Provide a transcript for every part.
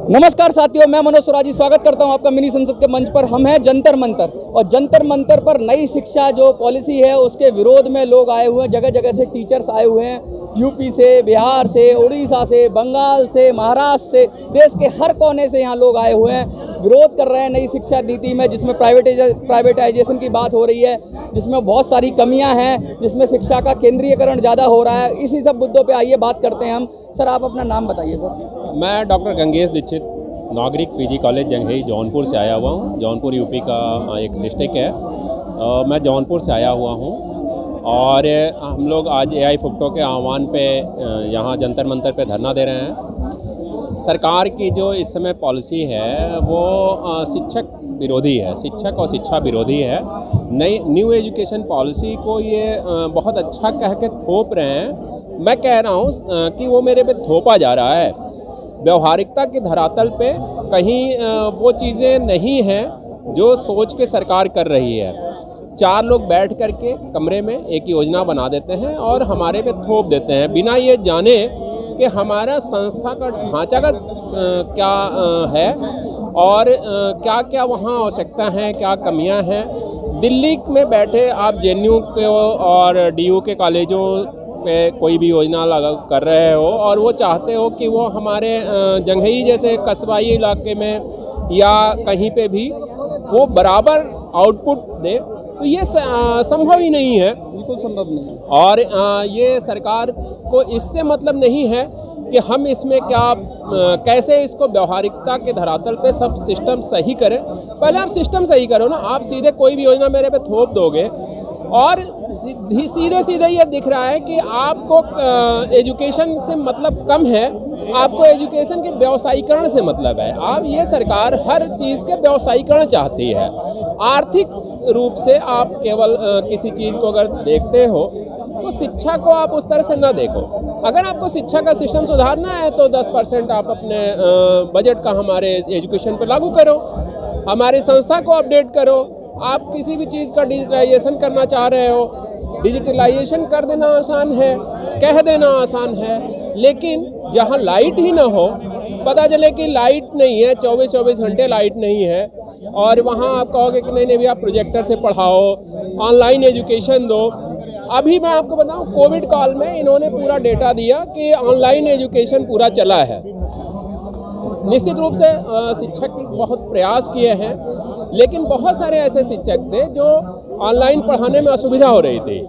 नमस्कार साथियों, मैं मनोज स्वराजी स्वागत करता हूं आपका मिनी संसद के मंच पर। हम हैं जंतर मंतर और जंतर मंतर पर नई शिक्षा जो पॉलिसी है उसके विरोध में लोग आए हुए हैं। जगह जगह से टीचर्स आए हुए हैं, यूपी से, बिहार से, उड़ीसा से, बंगाल से, महाराष्ट्र से, देश के हर कोने से यहाँ लोग आए हुए हैं, विरोध कर रहे हैं नई शिक्षा नीति में, जिसमें प्राइवेटाइजेशन की बात हो रही है, जिसमें बहुत सारी कमियां हैं, जिसमें शिक्षा का केंद्रीयकरण ज़्यादा हो रहा है। इसी सब मुद्दों पे आइए बात करते हैं हम। सर, आप अपना नाम बताइए। सर, मैं डॉक्टर गंगेश दीक्षित, नागरिक पीजी कॉलेज जंघई जौनपुर से आया हुआ हूँ। जौनपुर यूपी का एक डिस्ट्रिक्ट है। मैं जौनपुर से आया हुआ हूँ और हम लोग आज एआई फुक्टो के आह्वान पे यहाँ जंतर मंतर पे धरना दे रहे हैं। सरकार की जो इस समय पॉलिसी है वो शिक्षक विरोधी है, शिक्षक और शिक्षा विरोधी है। नई न्यू एजुकेशन पॉलिसी को ये बहुत अच्छा कह के थोप रहे हैं। मैं कह रहा हूँ कि वो मेरे पे थोपा जा रहा है। व्यवहारिकता के धरातल पे कहीं वो चीज़ें नहीं हैं जो सोच के सरकार कर रही है। चार लोग बैठ करके कमरे में एक योजना बना देते हैं और हमारे पे थोप देते हैं बिना ये जाने कि हमारा संस्था का ढांचागत क्या है और क्या क्या वहाँ आवश्यकता है, क्या कमियाँ हैं। दिल्ली में बैठे आप जेएनयू के और डीयू के कॉलेजों पे कोई भी योजना लगा कर रहे हो और वो चाहते हो कि वो हमारे जंघई जैसे कस्बाई इलाके में या कहीं पे भी वो बराबर आउटपुट दे, तो ये संभव ही नहीं है, बिल्कुल संभव नहीं है। और ये सरकार को इससे मतलब नहीं है कि हम इसमें क्या कैसे इसको व्यवहारिकता के धरातल पे सब सिस्टम सही करें। पहले आप सिस्टम सही करो ना। आप सीधे कोई भी योजना मेरे पे थोप दोगे और सीधे सीधे ये दिख रहा है कि आपको एजुकेशन से मतलब कम है, आपको एजुकेशन के व्यवसायीकरण से मतलब है। आप ये सरकार हर चीज़ के व्यवसायीकरण चाहती है। आर्थिक रूप से आप केवल किसी चीज़ को अगर देखते हो तो शिक्षा को आप उस तरह से ना देखो। अगर आपको शिक्षा का सिस्टम सुधारना है तो 10% आप अपने बजट का हमारे एजुकेशन पर लागू करो, हमारी संस्था को अपडेट करो। आप किसी भी चीज़ का डिजिटलाइजेशन करना चाह रहे हो, डिजिटलाइजेशन कर देना आसान है, कह देना आसान है, लेकिन जहां लाइट ही ना हो, पता चले कि लाइट नहीं है, 24-24 घंटे लाइट नहीं है, और वहां आप कहोगे कि नहीं भैया आप प्रोजेक्टर से पढ़ाओ, ऑनलाइन एजुकेशन दो। अभी मैं आपको बताऊं, कोविड काल में इन्होंने पूरा डेटा दिया कि ऑनलाइन एजुकेशन पूरा चला है। निश्चित रूप से शिक्षक बहुत प्रयास किए हैं, लेकिन बहुत सारे ऐसे शिक्षक थे जो ऑनलाइन पढ़ाने में असुविधा हो रही थी।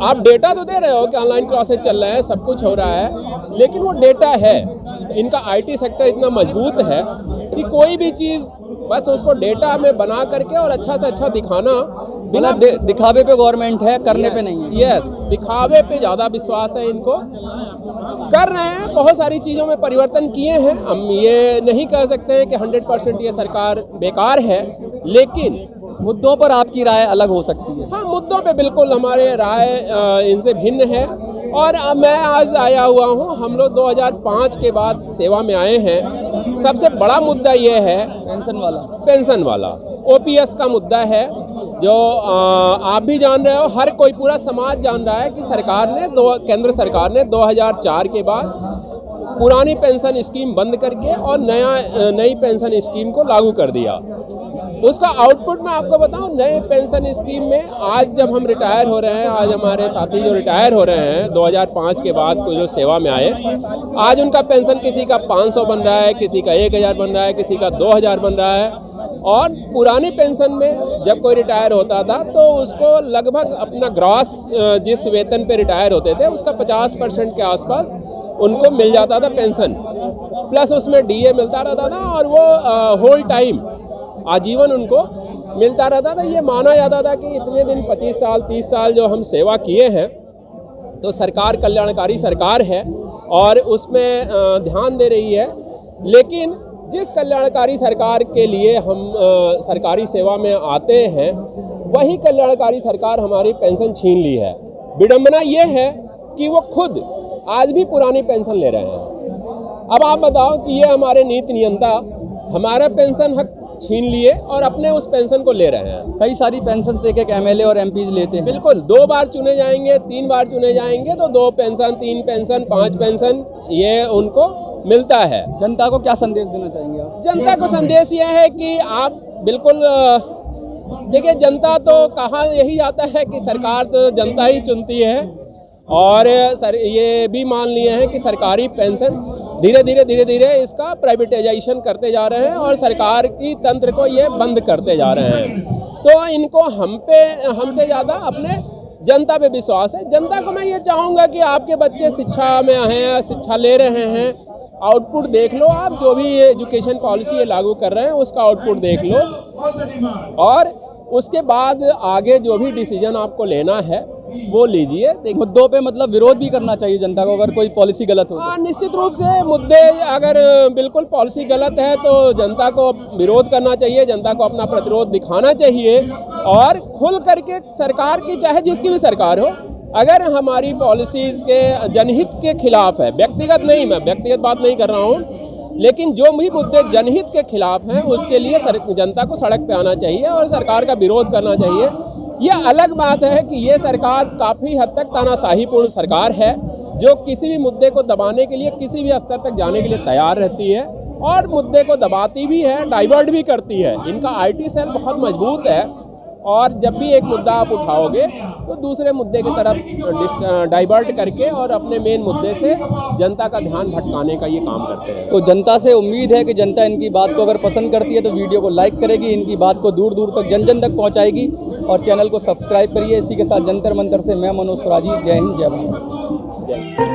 आप डेटा तो दे रहे हो कि ऑनलाइन क्लासेस चल रहे हैं, सब कुछ हो रहा है, लेकिन वो डेटा है। इनका आईटी सेक्टर इतना मजबूत है कि कोई भी चीज़ बस उसको डेटा में बना करके और अच्छा से अच्छा दिखाना, बिना दिखावे पे गवर्नमेंट है, करने पे नहीं है। यस, दिखावे पे ज़्यादा विश्वास है इनको। कर रहे हैं, बहुत सारी चीज़ों में परिवर्तन किए हैं। हम ये नहीं कह सकते हैं कि 100% ये सरकार बेकार है, लेकिन मुद्दों पर आपकी राय अलग हो सकती है। हाँ, मुद्दों पे बिल्कुल हमारे राय इनसे भिन्न है। और मैं आज आया हुआ हूँ, हम लोग 2005 के बाद सेवा में आए हैं। सबसे बड़ा मुद्दा ये है पेंशन वाला ओपीएस का मुद्दा है, जो आप भी जान रहे हो, हर कोई पूरा समाज जान रहा है कि केंद्र सरकार ने 2004 के बाद पुरानी पेंशन स्कीम बंद करके और नई पेंशन स्कीम को लागू कर दिया। उसका आउटपुट मैं आपको बताऊं, नए पेंशन स्कीम में आज जब हम रिटायर हो रहे हैं, आज हमारे साथी जो रिटायर हो रहे हैं 2005 के बाद को जो सेवा में आए, आज उनका पेंशन किसी का 500 बन रहा है, किसी का 1000 बन रहा है, किसी का 2000 बन रहा है। और पुरानी पेंशन में जब कोई रिटायर होता था तो उसको लगभग अपना ग्रॉस जिस वेतन पे रिटायर होते थे उसका 50% के आसपास उनको मिल जाता था पेंशन, प्लस उसमें डीए मिलता रहता था और वो होल टाइम आजीवन उनको मिलता रहता था। ये माना जाता था कि इतने दिन 25 साल 30 साल जो हम सेवा किए हैं तो सरकार कल्याणकारी सरकार है और उसमें ध्यान दे रही है। लेकिन जिस कल्याणकारी सरकार के लिए हम सरकारी सेवा में आते हैं, वही कल्याणकारी सरकार हमारी पेंशन छीन ली है। विडंबना ये है कि वो खुद आज भी पुरानी पेंशन ले रहे हैं। अब आप बताओ कि ये हमारे नीति नियंता हमारा पेंशन हक छीन लिए और अपने उस पेंशन को ले रहे हैं। कई सारी पेंशन से एक एमएलए और एमपीज लेते हैं। बिल्कुल, 2 बार चुने जाएंगे, 3 बार चुने जाएंगे तो 2 पेंशन, 3 पेंशन, 5 पेंशन, ये उनको मिलता है। जनता को क्या संदेश देना चाहेंगे आप? जनता को संदेश यह है कि आप बिल्कुल देखिए, जनता तो कहा यही आता है कि सरकार तो जनता ही चुनती है, और सर ये भी मान लिए हैं कि सरकारी पेंशन धीरे धीरे इसका प्राइवेटाइजेशन करते जा रहे हैं और सरकार की तंत्र को ये बंद करते जा रहे हैं। तो इनको हमसे ज़्यादा अपने जनता पे विश्वास है। जनता को मैं ये चाहूँगा कि आपके बच्चे शिक्षा में हैं, शिक्षा ले रहे हैं, आउटपुट देख लो आप, जो भी एजुकेशन पॉलिसी ये लागू कर रहे हैं उसका आउटपुट देख लो, और उसके बाद आगे जो भी डिसीजन आपको लेना है वो लीजिए। मुद्दों पे मतलब विरोध भी करना चाहिए जनता को, अगर कोई पॉलिसी गलत हो। हाँ, निश्चित रूप से मुद्दे अगर बिल्कुल पॉलिसी गलत है तो जनता को विरोध करना चाहिए, जनता को अपना प्रतिरोध दिखाना चाहिए, और खुल करके सरकार की, चाहे जिसकी भी सरकार हो, अगर हमारी पॉलिसीज़ के जनहित के खिलाफ है, व्यक्तिगत नहीं, मैं व्यक्तिगत बात नहीं कर रहा हूँ, लेकिन जो भी मुद्दे जनहित के खिलाफ हैं उसके लिए जनता को सड़क पे आना चाहिए और सरकार का विरोध करना चाहिए। ये अलग बात है कि ये सरकार काफ़ी हद तक तानाशाहीपूर्ण सरकार है, जो किसी भी मुद्दे को दबाने के लिए, किसी भी स्तर तक जाने के लिए तैयार रहती है और मुद्दे को दबाती भी है, डाइवर्ट भी करती है। इनका IT सेल बहुत मजबूत है, और जब भी एक मुद्दा आप उठाओगे तो दूसरे मुद्दे की तरफ डाइवर्ट करके और अपने मेन मुद्दे से जनता का ध्यान भटकाने का ये काम करते हैं। तो जनता से उम्मीद है कि जनता इनकी बात को अगर पसंद करती है तो वीडियो को लाइक करेगी, इनकी बात को दूर दूर तक जन जन तक पहुंचाएगी, और चैनल को सब्सक्राइब करिए। इसी के साथ जंतर मंतर से मैं मनोज स्वराजी, जय हिंद, जय भारत।